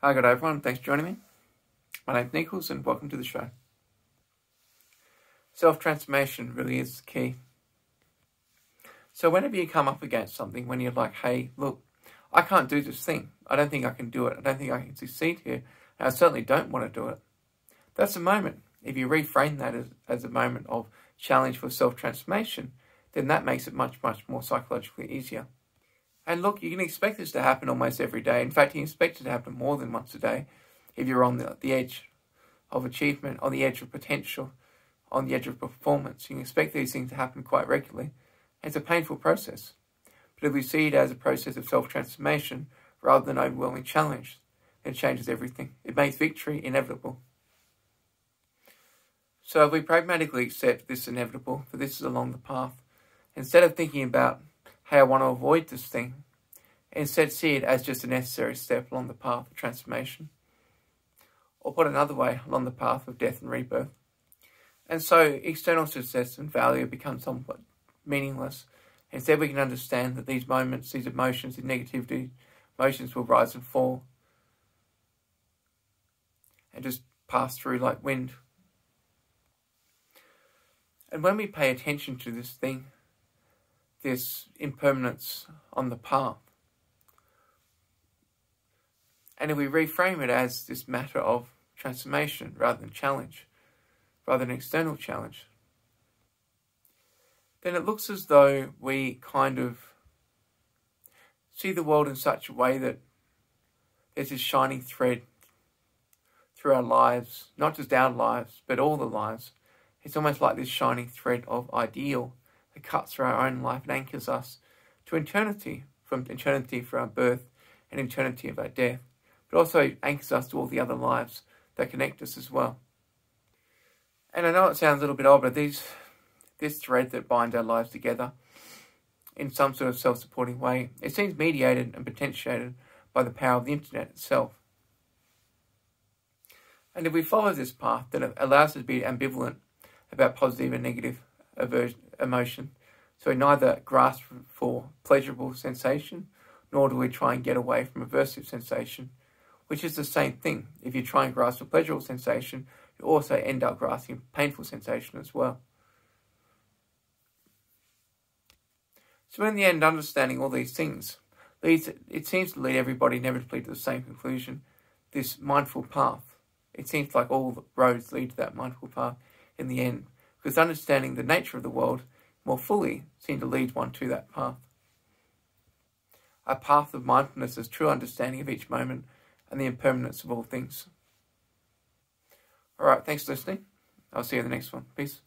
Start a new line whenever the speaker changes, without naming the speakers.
Hi, good day everyone. Thanks for joining me. My name's Nichols and welcome to the show. Self-transformation really is the key. So whenever you come up against something, when you're like, hey, look, I can't do this thing. I don't think I can do it. I don't think I can succeed here. And I certainly don't want to do it. That's a moment. If you reframe that as a moment of challenge for self-transformation, then that makes it much, much more psychologically easier. And look, you can expect this to happen almost every day. In fact, you can expect it to happen more than once a day if you're on the edge of achievement, on the edge of potential, on the edge of performance. You can expect these things to happen quite regularly. It's a painful process. But if we see it as a process of self-transformation rather than overwhelming challenge, then it changes everything. It makes victory inevitable. So if we pragmatically accept this inevitable, that this is along the path, instead of thinking about, hey, I want to avoid this thing, instead see it as just a necessary step along the path of transformation. Or put another way, along the path of death and rebirth. And so external success and value become somewhat meaningless. Instead we can understand that these moments, these emotions, these negativity emotions will rise and fall. And just pass through like wind. And when we pay attention to this thing, this impermanence on the path, and if we reframe it as this matter of transformation rather than challenge, rather than external challenge, then it looks as though we kind of see the world in such a way that there's this shining thread through our lives, not just our lives, but all the lives. It's almost like this shining thread of ideal that cuts through our own life and anchors us to eternity, from eternity for our birth and eternity of our death, but also anchors us to all the other lives that connect us as well. And I know it sounds a little bit odd, but this thread that binds our lives together in some sort of self-supporting way, it seems mediated and potentiated by the power of the internet itself. And if we follow this path, then it allows us to be ambivalent about positive and negative emotion. So we neither grasp for pleasurable sensation, nor do we try and get away from aversive sensation, which is the same thing. If you try and grasp for pleasurable sensation, you also end up grasping painful sensation as well. So in the end, understanding all these things, it seems to lead everybody inevitably to the same conclusion, this mindful path. It seems like all the roads lead to that mindful path in the end, because understanding the nature of the world more fully seems to lead one to that path. A path of mindfulness is true understanding of each moment and the impermanence of all things. Alright, thanks for listening. I'll see you in the next one. Peace.